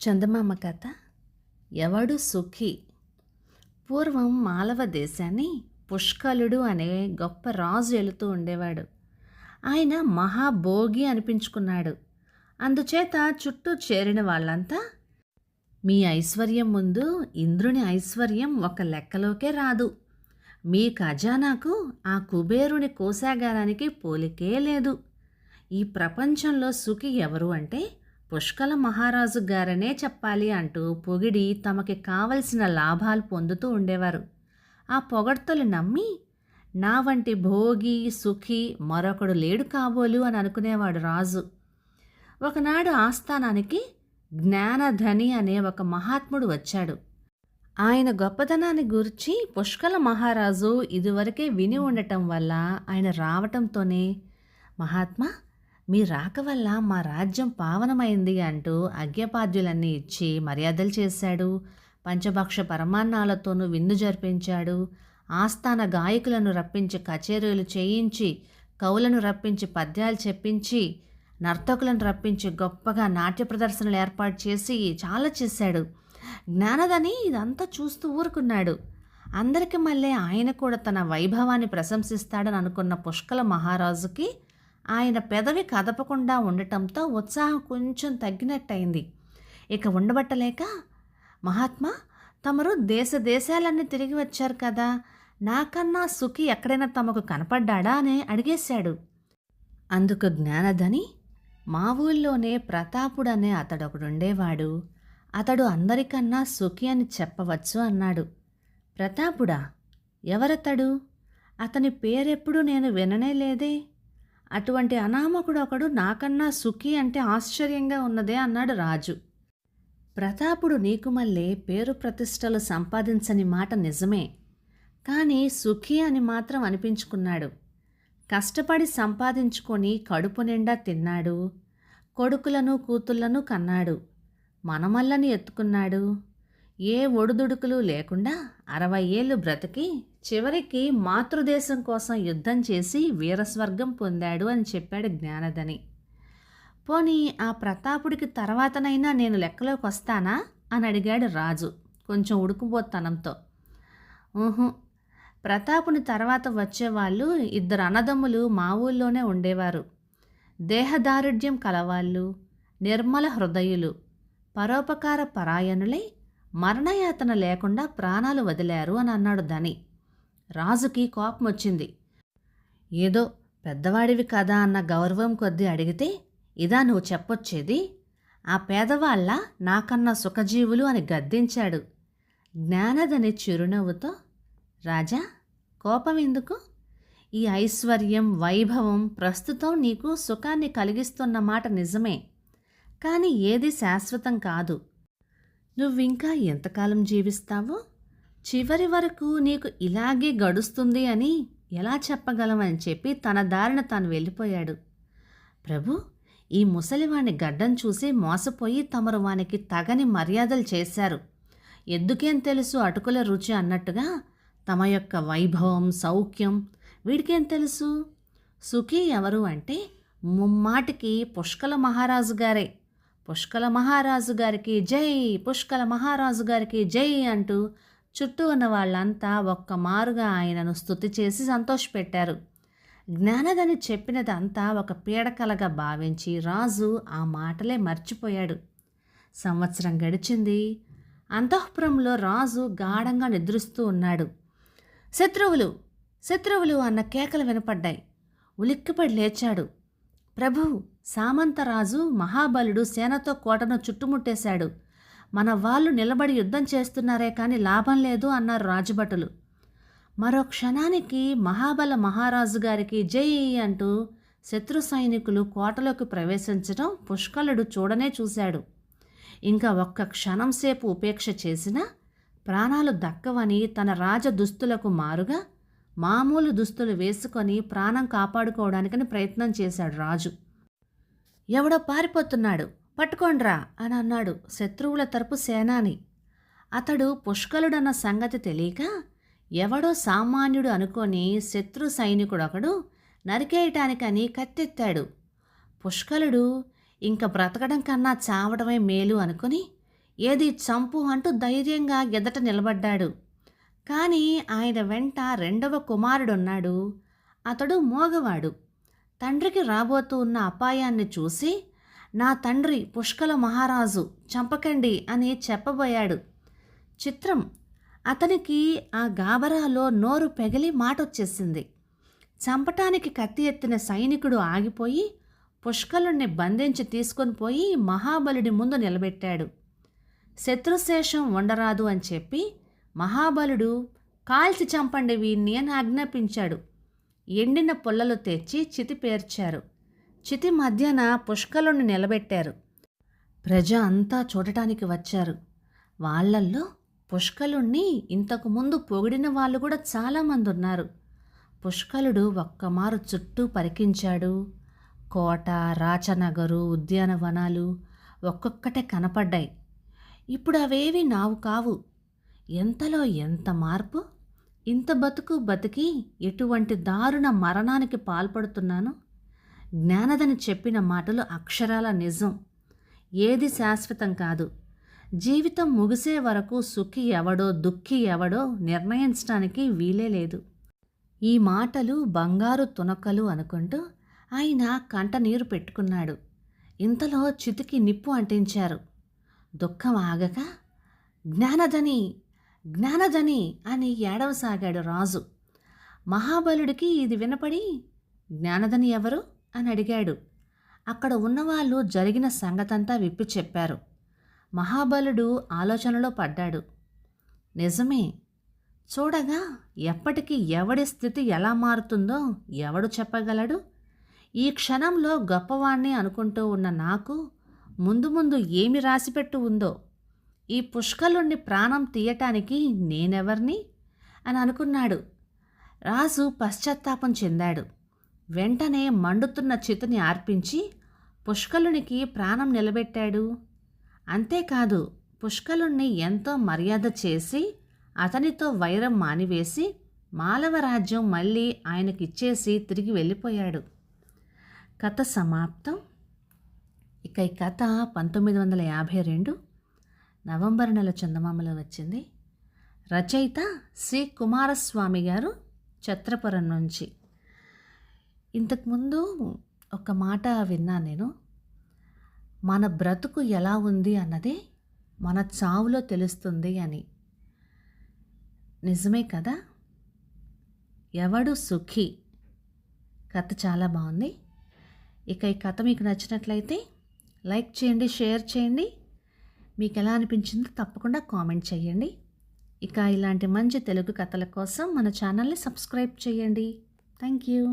చందమామ కథ. ఎవడు సుఖి. పూర్వం మాలవ దేశాన్ని పుష్కలుడు అనే గొప్ప రాజు ఏలుతూ ఉండేవాడు. ఆయన మహాభోగి అనిపించుకున్నాడు. అందుచేత చుట్టూ చేరిన వాళ్ళంతా, మీ ఐశ్వర్యం ముందు ఇంద్రుని ఐశ్వర్యం ఒక లెక్కలోకే రాదు, మీ ఖజానాకు ఆ కుబేరుని కోశాగారానికి పోలికే లేదు, ఈ ప్రపంచంలో సుఖి ఎవరు అంటే పుష్కల మహారాజు గారనే చెప్పాలి అంటూ పొగిడి తమకి కావలసిన లాభాలు పొందుతూ ఉండేవారు. ఆ పొగడ్తలు నమ్మి నా వంటి భోగి సుఖి మరొకడు లేడు కాబోలు అని అనుకునేవాడు రాజు. ఒకనాడు ఆస్థానానికి జ్ఞానధని అనే ఒక మహాత్ముడు వచ్చాడు. ఆయన గొప్పతనాన్ని గురించి పుష్కల మహారాజు ఇదివరకే విని ఉండటం వల్ల ఆయన రావటంతోనే, మహాత్మా, మీ రాక వల్ల మా రాజ్యం పావనమైంది అంటూ అర్ఘ్యపాద్యులన్నీ ఇచ్చి మర్యాదలు చేశాడు. పంచభక్ష పరమాన్నాలతోనూ విందు జరిపించాడు. ఆస్థాన గాయకులను రప్పించి కచేరీలు చేయించి, కవులను రప్పించి పద్యాలు చెప్పించి, నర్తకులను రప్పించి గొప్పగా నాట్య ప్రదర్శనలు ఏర్పాటు చేసి చాలా చేశాడు. జ్ఞానదని ఇదంతా చూస్తూ ఊరుకున్నాడు. అందరికీ మళ్ళీ ఆయన కూడా తన వైభవాన్ని ప్రశంసిస్తాడని అనుకున్న పుష్కల మహారాజుకి ఆయన పెదవి కదపకుండా ఉండటంతో ఉత్సాహం కొంచెం తగ్గినట్టయింది. ఇక ఉండబట్టలేక, మహాత్మా, తమరు దేశాలన్నీ తిరిగి వచ్చారు కదా, నాకన్నా సుఖి ఎక్కడైనా తమకు కనపడ్డాడా అని అడిగేశాడు. అందుకు జ్ఞానధని, మా ఊళ్ళోనే ప్రతాపుడనే అతడొకడుండేవాడు, అతడు అందరికన్నా సుఖి అని చెప్పవచ్చు అన్నాడు. ప్రతాపుడా? ఎవరతడు? అతని పేరెప్పుడు నేను విననే లేదే. అటువంటి అనామకుడు ఒకడు నాకన్నా సుఖి అంటే ఆశ్చర్యంగా ఉన్నదే అన్నాడు రాజు. ప్రతాపుడు నీకు మళ్ళీ పేరు ప్రతిష్టలు సంపాదించని మాట నిజమే, కానీ సుఖి అని మాత్రం అనిపించుకున్నాడు. కష్టపడి సంపాదించుకొని కడుపు నిండా తిన్నాడు, కొడుకులను కూతుళ్లను కన్నాడు, మనమల్లని ఎత్తుకున్నాడు. ఏ ఒడుదుడుకులు లేకుండా 60 ఏళ్ళు బ్రతికి చివరికి మాతృదేశం కోసం యుద్ధం చేసి వీరస్వర్గం పొందాడు అని చెప్పాడు జ్ఞానధని. పోనీ ఆ ప్రతాపుడికి తర్వాతనైనా నేను లెక్కలోకి వస్తానా అని అడిగాడు రాజు కొంచెం ఉడుకుబోత్తనంతో. ప్రతాపుని తర్వాత వచ్చేవాళ్ళు 2 అన్నదమ్ములు మా ఊళ్ళోనే ఉండేవారు. దేహదారుఢ్యం కలవాళ్ళు, నిర్మల హృదయులు, పరోపకార పరాయణులై మరణయాతన లేకుండా ప్రాణాలు వదిలారు అని అన్నాడు ధని. రాజుకి కోపం వచ్చింది. ఏదో పెద్దవాడివి కదా అన్న గౌరవం కొద్దీ అడిగితే, ఇదా నువ్వు చెప్పొచ్చేది? ఆ పేదవాళ్ళ నాకన్నా సుఖజీవులు అని గద్దించాడు. జ్ఞానధని చిరునవ్వుతో, రాజా, కోపం ఎందుకు? ఈ ఐశ్వర్యం వైభవం ప్రస్తుతం నీకు సుఖాన్ని కలిగిస్తున్న మాట నిజమే, కానీ ఏది శాశ్వతం కాదు. నువ్వింకా ఎంతకాలం జీవిస్తావో, చివరి వరకు నీకు ఇలాగే గడుస్తుంది అని ఎలా చెప్పగలమని చెప్పి తన దారిన తాను వెళ్ళిపోయాడు. ప్రభు, ఈ ముసలివాణ్ణి గడ్డం చూసి మోసపోయి తమరు వానికి తగని మర్యాదలు చేశారు. ఎద్దుకేం తెలుసు అటుకుల రుచి అన్నట్టుగా తమ యొక్క వైభవం సౌఖ్యం వీడికేం తెలుసు? సుఖీ ఎవరు అంటే ముమ్మాటికి పుష్కల మహారాజు గారే. పుష్కల మహారాజు గారికి జై, పుష్కల మహారాజు గారికి జై అంటూ చుట్టూ ఉన్న వాళ్ళంతా ఒక్క మారుగా ఆయనను స్తుతి చేసి సంతోషపెట్టారు. జ్ఞానధని చెప్పినదంతా ఒక పీడకలగా భావించి రాజు ఆ మాటలే మర్చిపోయాడు. సంవత్సరం గడిచింది. అంతఃపురంలో రాజు గాఢంగా నిద్రిస్తూ ఉన్నాడు. శత్రువులు, శత్రువులు అన్న కేకలు వినపడ్డాయి. ఉలిక్కిపడి లేచాడు. ప్రభు, సామంతరాజు మహాబలుడు సేనతో కోటను చుట్టుముట్టేశాడు. మన వాళ్ళు నిలబడి యుద్ధం చేస్తున్నారే కానీ లాభం లేదు అన్నారు రాజభటులు. మరో క్షణానికి మహాబల మహారాజు గారికి జై అంటూ శత్రు సైనికులు కోటలోకి ప్రవేశించడం పుష్కలుడు చూడనే చూశాడు. ఇంకా ఒక్క క్షణం సేపు ఉపేక్ష చేసినా ప్రాణాలు దక్కవని తన రాజ దుస్తులకు మారుగా మామూలు దుస్తులు వేసుకొని ప్రాణం కాపాడుకోవడానికని ప్రయత్నం చేశాడు రాజు. ఎవడో పారిపోతున్నాడు, పట్టుకోండ్రా అని అన్నాడు శత్రువుల తరపు సేనాని. అతడు పుష్కలుడన్న సంగతి తెలియక ఎవడో సామాన్యుడు అనుకొని శత్రు సైనికుడొకడు నరికేయటానికని కత్తెత్తాడు. పుష్కలుడు ఇంక బ్రతకడం కన్నా చావడమే మేలు అనుకుని ఏది చంపు అంటూ ధైర్యంగా ఎదట నిలబడ్డాడు. కానీ ఆయన వెంట రెండవ కుమారుడున్నాడు. అతడు మోగవాడు. తండ్రికి రాబోతూ ఉన్న అపాయాన్ని చూసి, నా తండ్రి పుష్కల మహారాజు, చంపకండి అని చెప్పబోయాడు. చిత్రం, అతనికి ఆ గాబరాలో నోరు పెగిలి మాటొచ్చేసింది. చంపటానికి కత్తి ఎత్తిన సైనికుడు ఆగిపోయి పుష్కలుణ్ణి బంధించి తీసుకొని పోయి మహాబలుడి ముందు నిలబెట్టాడు. శత్రుశేషం ఉండరాదు అని చెప్పి మహాబలుడు కాల్చి చంపండి వీణ్ణి అని ఆజ్ఞాపించాడు. ఎండిన పుల్లలు తెచ్చి చితి పేర్చారు. చితి మధ్యన పుష్కలుణ్ణి నిలబెట్టారు. ప్రజ అంతా చూడటానికి వచ్చారు. వాళ్ళల్లో పుష్కలుణ్ణి ఇంతకుముందు పొగిడిన వాళ్ళు కూడా చాలామంది ఉన్నారు. పుష్కలుడు ఒక్కమారు చుట్టూ పరికించాడు. కోట, రాచనగరు, ఉద్యానవనాలు ఒక్కొక్కటే కనపడ్డాయి. ఇప్పుడు అవేవి నావు కావు. ఎంతలో ఎంత మార్పు! ఇంత బతికి ఎటువంటి దారుణ మరణానికి పాల్పడుతున్నాను. జ్ఞానదని చెప్పిన మాటలు అక్షరాల నిజం. ఏది శాశ్వతం కాదు. జీవితం ముగిసే వరకు సుఖి ఎవడో దుఃఖి ఎవడో నిర్ణయించడానికి వీలే లేదు. ఈ మాటలు బంగారు తునకలు అనుకుంటూ ఆయన కంటనీరు పెట్టుకున్నాడు. ఇంతలో చితికి నిప్పు అంటించారు. దుఃఖం ఆగక జ్ఞానధని, జ్ఞానధని అని ఏడవసాగాడు రాజు. మహాబలుడికి ఇది వినపడి, జ్ఞానధని ఎవరు అని అడిగాడు. అక్కడ ఉన్నవాళ్ళు జరిగిన సంగతంతా విప్పి చెప్పారు. మహాబలుడు ఆలోచనలో పడ్డాడు. నిజమే, చూడగా ఎప్పటికీ ఎవడి స్థితి ఎలా మారుతుందో ఎవడు చెప్పగలడు? ఈ క్షణంలో గొప్పవాణ్ణి అనుకుంటూ ఉన్న నాకు ముందు ముందు ఏమి రాసిపెట్టు ఉందో. ఈ పుష్కలుణ్ణి ప్రాణం తీయటానికి నేనెవర్ని అని అనుకున్నాడు. రాజు పశ్చాత్తాపం చెందాడు. వెంటనే మండుతున్న చితిని ఆర్పించి పుష్కలునికి ప్రాణం నిలబెట్టాడు. అంతేకాదు, పుష్కలుణ్ణి ఎంతో మర్యాద చేసి అతనితో వైరం మానివేసి మాలవ రాజ్యం మళ్ళీ ఆయనకిచ్చేసి తిరిగి వెళ్ళిపోయాడు. కథ సమాప్తం. ఇక ఈ కథ 1952 నవంబర్ నెల చందమామలో వచ్చింది. రచయిత శ్రీ కుమారస్వామి గారు, ఛత్రపురం నుంచి. ఇంతకుముందు ఒక మాట విన్నాను నేను. మన బ్రతుకు ఎలా ఉంది అన్నది మన చావులో తెలుస్తుంది అని. నిజమే కదా. ఎవడు సుఖీ. కథ చాలా బాగుంది. ఇక ఈ కథ మీకు నచ్చినట్లయితే లైక్ చేయండి, షేర్ చేయండి. మీకు ఎలా అనిపించిందో తప్పకుండా కామెంట్ చేయండి. ఇక ఇలాంటి మంచి తెలుగు కథల కోసం మన ఛానల్ని సబ్స్క్రైబ్ చేయండి. Thank you.